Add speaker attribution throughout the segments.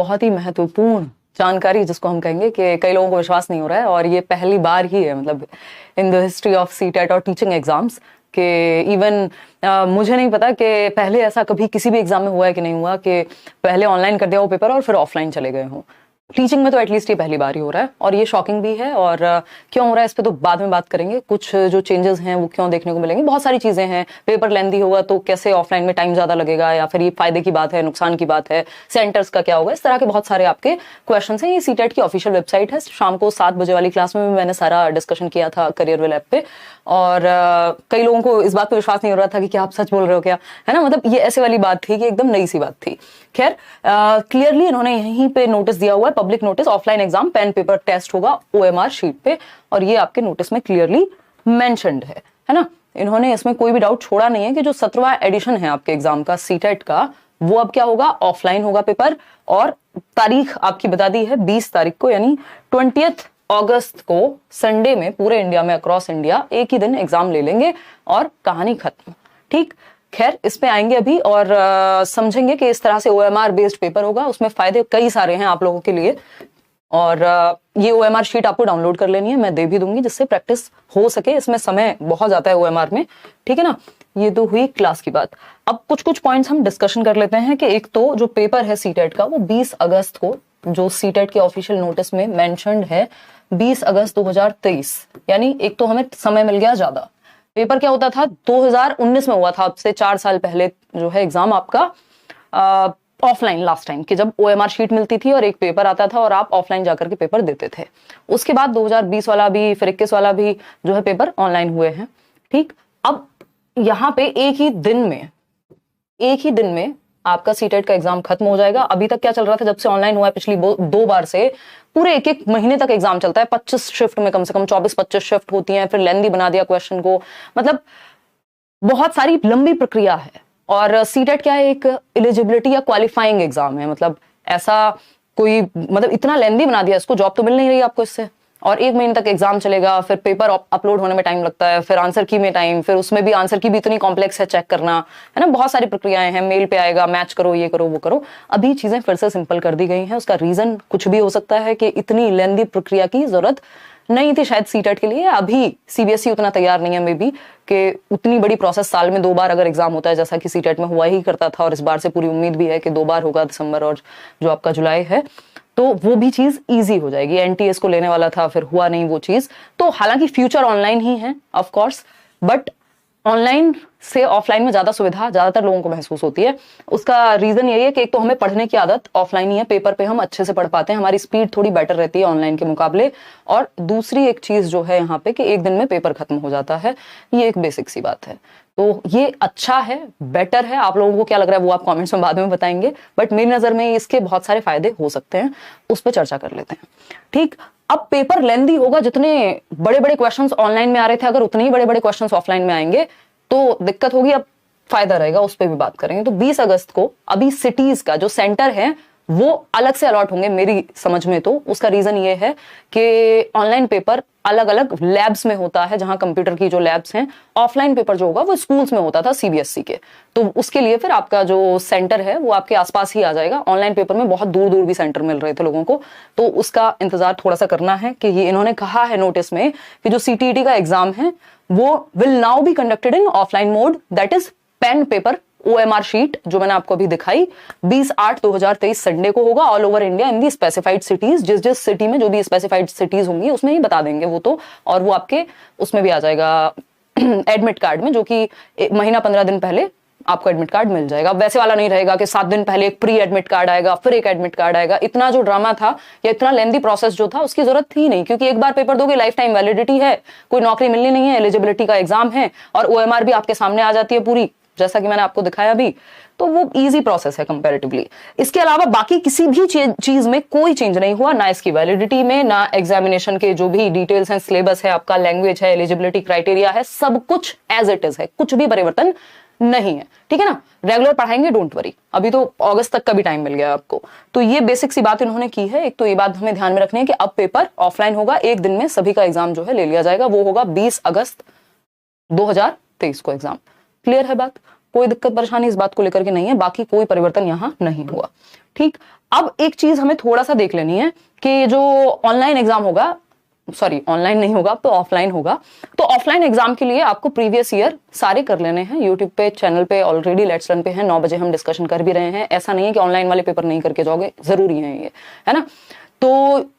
Speaker 1: बहुत ही महत्वपूर्ण जानकारी जिसको हम कहेंगे कि कई लोगों को विश्वास नहीं हो रहा है, और ये पहली बार ही है मतलब in the history of CTET और टीचिंग एग्जाम्स कि इवन मुझे नहीं पता कि पहले ऐसा कभी किसी भी एग्जाम में हुआ है कि नहीं हुआ कि पहले ऑनलाइन कर दिया वो पेपर और फिर ऑफलाइन चले गए हों। टीचिंग में तो एटलीस्ट ये पहली बार ही हो रहा है, और ये शॉकिंग भी है। और क्यों हो रहा है इस पे तो बाद में बात करेंगे। कुछ जो चेंजेस हैं वो क्यों देखने को मिलेंगे, बहुत सारी चीजें हैं। पेपर लेंथी होगा तो कैसे ऑफलाइन में टाइम ज्यादा लगेगा, या फिर ये फायदे की बात है नुकसान की बात है, सेंटर्स का क्या होगा, इस तरह के बहुत सारे आपके क्वेश्चन हैं। ये सीटेट की ऑफिशियल वेबसाइट है, शाम को 7 बजे वाली क्लास में भी मैंने सारा डिस्कशन किया था करियर विल ऐप पे। और कई लोगों को इस बात पे विश्वास नहीं हो रहा था कि क्या आप सच बोल रहे हो क्या, है ना। मतलब ये ऐसे वाली बात थी कि एकदम नई सी बात थी। खैर क्लियरली इन्होंने यहीं पे नोटिस दिया हुआ है, public notice, offline exam pen paper test होगा OMR शीट पे, और ये आपके नोटिस में क्लियरली मेंशन्ड है ना। इन्होंने इसमें कोई भी डाउट छोड़ा नहीं है कि जो 17वां एडिशन है आपके एग्जाम का सीटेट का, वो अब क्या होगा, ऑफलाइन होगा पेपर। और तारीख आपकी बता दी है 20 तारीख को, यानी 20 अगस्त को संडे में पूरे इंडिया में अक्रॉस इंडिया एक ही दिन एग्जाम ले लेंगे और कहानी खत्म। ठीक, खैर इस पे आएंगे अभी और समझेंगे कि इस तरह से OMR बेस्ड पेपर होगा, उसमें फायदे कई सारे हैं आप लोगों के लिए। और ये OMR शीट आपको डाउनलोड कर लेनी है, मैं दे भी दूंगी जिससे प्रैक्टिस हो सके। इसमें समय बहुत जाता है OMR में, ठीक है ना। ये तो हुई क्लास की बात। अब कुछ पॉइंट्स हम डिस्कशन कर लेते हैं कि एक तो जो पेपर है सीटेट का वो 20 अगस्त को, जो सीटेट के ऑफिशियल नोटिस में मेंशन्ड है 20 अगस्त 2023, यानी एक तो हमें समय मिल गया ज्यादा। पेपर क्या होता था 2019 में हुआ था, अब से 4 साल पहले जो है एग्जाम आपका ऑफलाइन लास्ट टाइम, कि जब OMR शीट मिलती थी और एक पेपर आता था और आप ऑफलाइन जाकर के पेपर देते थे। उसके बाद 2020 वाला भी फिर 21 वाला भी जो है पेपर ऑनलाइन हुए हैं। ठीक, अब यहाँ पे एक ही दिन में आपका सीटेट का एग्जाम खत्म हो जाएगा। अभी तक क्या चल रहा था, जब से ऑनलाइन हुआ है पिछली 2 बार से पूरे एक महीने तक एग्जाम चलता है। 25 शिफ्ट में कम से कम 24-25 शिफ्ट होती हैं, फिर लेंदी बना दिया क्वेश्चन को, मतलब बहुत सारी लंबी प्रक्रिया है। और सीटेट क्या है, एक एलिजिबिलिटी या क्वालिफाइंग एग्जाम है, मतलब ऐसा कोई मतलब इतना लेंदी बना दिया इसको, जॉब तो मिल नहीं रही आपको इससे। और 1 महीने तक एग्जाम चलेगा, फिर पेपर अपलोड होने में टाइम लगता है, फिर आंसर की में टाइम, फिर उसमें भी आंसर की भी इतनी कॉम्प्लेक्स है चेक करना, है ना। बहुत सारी प्रक्रियाएं हैं, मेल पे आएगा, मैच करो, ये करो वो करो। अभी चीजें फिर से सिंपल कर दी गई हैं। उसका रीजन कुछ भी हो सकता है कि इतनी लेंदी प्रक्रिया की जरूरत नहीं थी शायद सीटेट के लिए। अभी CBSE उतना तैयार नहीं है मे बी कि उतनी बड़ी प्रोसेस, साल में 2 बार अगर एग्जाम होता है जैसा कि सीटेट में हुआ ही करता था, और इस बार से पूरी उम्मीद भी है कि 2 बार होगा, दिसंबर और जो आपका जुलाई है, तो वो भी चीज इजी हो जाएगी। NTS को लेने वाला था, फिर हुआ नहीं वो चीज। तो हालांकि फ्यूचर ऑनलाइन ही है ऑफ कोर्स, बट ऑनलाइन से ऑफलाइन में ज्यादा सुविधा ज्यादातर लोगों को महसूस होती है। उसका रीजन यही है कि एक तो हमें पढ़ने की आदत ऑफलाइन ही है, पेपर पे हम अच्छे से पढ़ पाते हैं, हमारी स्पीड थोड़ी बेटर रहती है ऑनलाइन के मुकाबले। और दूसरी एक चीज जो है यहाँ पे कि एक दिन में पेपर खत्म हो जाता है, ये एक बेसिक सी बात है। तो ये अच्छा है, बेटर है। आप लोगों को क्या लग रहा है वो आप कमेंट्स में बाद में बताएंगे, बट मेरी नजर में इसके बहुत सारे फायदे हो सकते हैं, उस पर चर्चा कर लेते हैं। ठीक, अब पेपर लेंदी होगा, जितने बड़े बड़े क्वेश्चंस ऑनलाइन में आ रहे थे अगर उतने ही बड़े बड़े क्वेश्चंस ऑफलाइन में आएंगे तो दिक्कत होगी। अब फायदा रहेगा, उस पर भी बात करेंगे। तो 20 अगस्त को अभी सिटीज का जो सेंटर है वो अलग से अलॉट होंगे मेरी समझ में। तो उसका रीजन ये है कि ऑनलाइन पेपर अलग अलग लैब्स में होता है, जहां कंप्यूटर की जो लैब्स हैं। ऑफलाइन पेपर जो होगा वो स्कूल्स में होता था CBSE के, तो उसके लिए फिर आपका जो सेंटर है वो आपके आसपास ही आ जाएगा। ऑनलाइन पेपर में बहुत दूर दूर भी सेंटर मिल रहे थे लोगों को, तो उसका इंतजार थोड़ा सा करना है कि ये इन्होंने कहा है नोटिस में कि जो CTET का एग्जाम है वो will now be conducted in offline mode, that is pen paper OMR sheet, जो मैंने आपको अभी दिखाई 20/8/2023 संडे को होगा all over India in the specified cities. जिस जिस सिटी में जो भी स्पेसिफाइड सिटीज होंगी उसमें ही बता देंगे वो तो, और वो आपके उसमें भी आ जाएगा एडमिट कार्ड में, जो कि महीना 15 दिन पहले आपको एडमिट कार्ड मिल जाएगा। वैसे वाला नहीं रहेगा कि 7 दिन पहले एक प्री एडमिट कार्ड आएगा फिर एक एडमिट कार्ड आएगा। इतना जो ड्रामा था या इतना लेंदी प्रोसेस जो था उसकी जरूरत थी नहीं, क्योंकि एक बार पेपर दोगे लाइफ टाइम वैलिडिटी है, कोई नौकरी मिलनी नहीं है, एलिजिबिलिटी का एग्जाम है, और OMR भी आपके सामने आ जाती है पूरी, जैसा कि मैंने आपको दिखाया अभी। तो वो इजी प्रोसेस है कंपैरेटिवली। इसके अलावा बाकी किसी भी चीज में कोई चेंज नहीं हुआ, ना इसकी वैलिडिटी में, ना एग्जामिनेशन के जो भी डिटेल्स हैं, सिलेबस है आपका, लैंग्वेज है, एलिजिबिलिटी क्राइटेरिया है, सब कुछ एज इट इज है, कुछ भी परिवर्तन नहीं है। ठीक है ना, रेगुलर पढ़ाएंगे, डोंट वरी। अभी तो अगस्त तक का भी टाइम मिल गया आपको। तो ये बेसिक सी बात इन्होंने की है। एक तो ये बात हमें ध्यान में रखनी है कि अब पेपर ऑफलाइन होगा, एक दिन में सभी का एग्जाम जो है ले लिया जाएगा, वो होगा 20 अगस्त 2023 को एग्जाम। क्लियर है बात, कोई दिक्कत परेशानी इस बात को लेकर के नहीं है, बाकी कोई परिवर्तन यहाँ नहीं हुआ। ठीक, अब एक चीज हमें थोड़ा सा देख लेनी है कि जो ऑनलाइन एग्जाम होगा, सॉरी ऑनलाइन नहीं होगा तो ऑफलाइन होगा, तो ऑफलाइन एग्जाम के लिए आपको प्रीवियस ईयर सारे कर लेने हैं। यूट्यूब पे चैनल पे ऑलरेडी लेट्स लर्न पे है, 9 बजे हम डिस्कशन कर भी रहे हैं। ऐसा नहीं है कि ऑनलाइन वाले पेपर नहीं करके जाओगे, जरूरी है ये, है ना। तो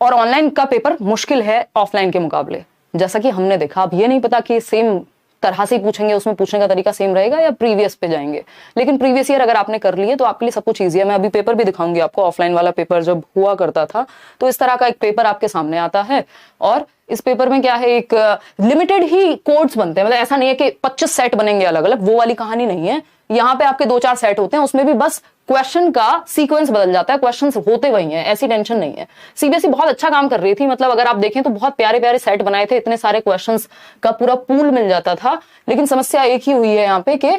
Speaker 1: और ऑनलाइन का पेपर मुश्किल है ऑफलाइन के मुकाबले, जैसा कि हमने देखा। अब ये नहीं पता कि सेम तरह से पूछेंगे, उसमें पूछने का तरीका सेम रहेगा या प्रीवियस पे जाएंगे, लेकिन प्रीवियस ईयर अगर आपने कर लिए तो आपके लिए सब कुछ ईजी है। मैं अभी पेपर भी दिखाऊंगी आपको, ऑफलाइन वाला पेपर जब हुआ करता था तो इस तरह का एक पेपर आपके सामने आता है, और इस पेपर में क्या है, एक लिमिटेड ही कोड्स बनते हैं। मतलब ऐसा नहीं है कि 25 सेट बनेंगे अलग अलग, वो वाली कहानी नहीं है। यहाँ पे आपके 2-4 सेट होते हैं, उसमें भी बस क्वेश्चन का सीक्वेंस बदल जाता है, क्वेश्चंस होते वही हैं, ऐसी टेंशन नहीं है। सीबीएसई बहुत अच्छा काम कर रही थी, मतलब अगर आप देखें तो बहुत प्यारे प्यारे सेट बनाए थे, इतने सारे क्वेश्चंस का पूरा पूल मिल जाता था। लेकिन समस्या एक ही हुई है यहाँ पे कि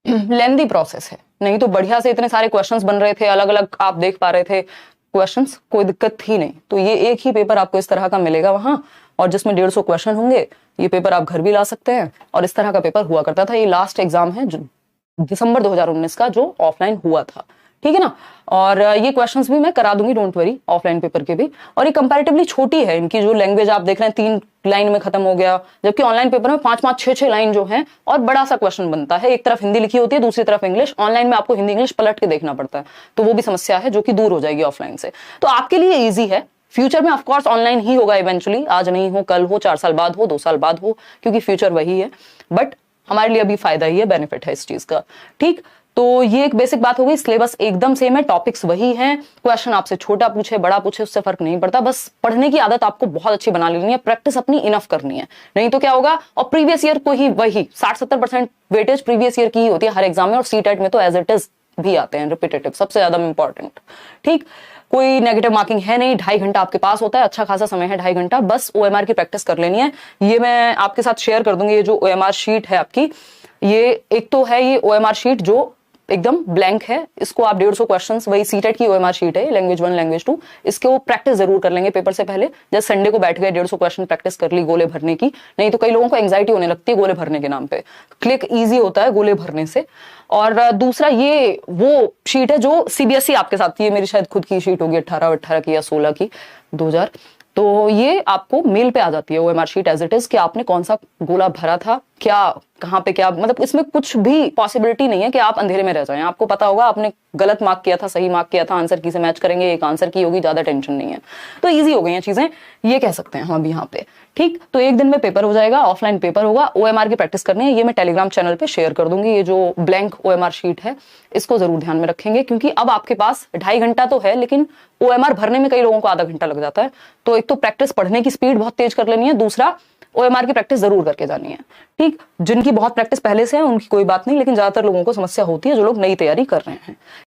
Speaker 1: लेंदी प्रोसेस है, नहीं तो बढ़िया से इतने सारे क्वेश्चंस बन रहे थे, अलग अलग आप देख पा रहे थे क्वेश्चंस, कोई दिक्कत थी नहीं। तो ये एक ही पेपर आपको इस तरह का मिलेगा वहां, और जिसमें 150 क्वेश्चन होंगे। ये पेपर आप घर भी ला सकते हैं, और इस तरह का पेपर हुआ करता था। ये लास्ट एग्जाम है जो दिसंबर 2019 का, जो ऑफलाइन हुआ था, ठीक है ना। और ये क्वेश्चंस भी मैं करा दूंगी, डोंट वरी, ऑफलाइन पेपर के भी। और ये कंपैरेटिवली छोटी है, इनकी जो लैंग्वेज आप देख रहे हैं 3 लाइन में खत्म हो गया, जबकि ऑनलाइन पेपर में 5-5, 6-6 लाइन जो है, और बड़ा सा क्वेश्चन बनता है। एक तरफ हिंदी लिखी होती है, दूसरी तरफ इंग्लिश। ऑनलाइन में आपको हिंदी इंग्लिश पलट के देखना पड़ता है, तो वो भी समस्या है जो कि दूर हो जाएगी ऑफलाइन से। तो आपके लिए ईजी है। फ्यूचर में ऑफकोर्स ऑनलाइन ही होगा इवेंचुअली, आज नहीं हो, कल हो, 4 साल बाद हो, 2 साल बाद हो, क्योंकि फ्यूचर वही है। बट हमारे लिए अभी फायदा ही है, बेनिफिट है इस चीज का, ठीक। तो ये एक बेसिक बात हो गई। सिलेबस एकदम सेम है, टॉपिक्स वही हैं, क्वेश्चन आपसे छोटा पूछे बड़ा पूछे उससे फर्क नहीं पड़ता। बस पढ़ने की आदत आपको बहुत अच्छी बना लेनी है, प्रैक्टिस अपनी इनफ करनी है, नहीं तो क्या होगा। और प्रीवियस ईयर को ही वही 60-70% वेटेज प्रीवियस ईयर की ही होती है हर एग्जाम में, और सीटेट में तो एज इट इज भी आते हैं रिपीटेटिव, सबसे ज्यादा इंपॉर्टेंट, ठीक। कोई नेगेटिव मार्किंग है नहीं, 2.5 घंटा आपके पास होता है, अच्छा खासा समय है 2.5 घंटा, बस ओएमआर की प्रैक्टिस कर लेनी है। ये मैं आपके साथ शेयर कर दूंगी, ये जो ओएमआर शीट है आपकी, ये एक तो है ये ओएमआर शीट जो एकदम ब्लैंक है, इसको आप 150 क्वेश्चंस, वही सीटेट की ओएमआर शीट है, लैंग्वेज 1 लैंग्वेज 2, इसको प्रैक्टिस जरूर कर लेंगे पेपर से पहले। जैसे संडे को बैठ गए 150 क्वेश्चन प्रैक्टिस कर ली गोले भरने की, नहीं तो कई लोगों को एंग्जाइटी होने लगती है गोले भरने के नाम पे, क्लिक इजी होता है गोले भरने से। और दूसरा ये वो शीट है जो सीबीएसई आपके साथ, ये मेरी शायद खुद की शीट होगी 18 की या 16 की 2000, तो ये आपको मेल पे आ जाती है OMR sheet as it is, कि आपने कौन सा गोला भरा था, क्या कहां पे क्या, मतलब इसमें कुछ भी पॉसिबिलिटी नहीं है कि आप अंधेरे में रह जाएं। आपको पता होगा आपने गलत मार्क किया था, सही मार्क किया था, आंसर की से मैच करेंगे, एक आंसर की होगी, ज्यादा टेंशन नहीं है। तो इजी हो गई हैं चीजें, ये कह सकते हैं हम अभी यहाँ पे, ठीक। तो एक दिन में पेपर हो जाएगा, ऑफलाइन पेपर होगा, ओएमआर की प्रैक्टिस करनी है। ये मैं टेलीग्राम चैनल पे शेयर कर दूंगी, ये जो ब्लैंक ओएमआर शीट है, इसको जरूर ध्यान में रखेंगे, क्योंकि अब आपके पास 2.5 घंटा तो है, लेकिन ओएमआर भरने में कई लोगों को आधा घंटा लग जाता है। तो एक तो प्रैक्टिस, पढ़ने की स्पीड बहुत तेज कर लेनी है, दूसरा ओएमआर की प्रैक्टिस जरूर करके जानी है, ठीक। जिनकी बहुत प्रैक्टिस पहले से है उनकी कोई बात नहीं, लेकिन ज्यादातर लोगों को समस्या होती है जो लोग नई तैयारी कर रहे हैं।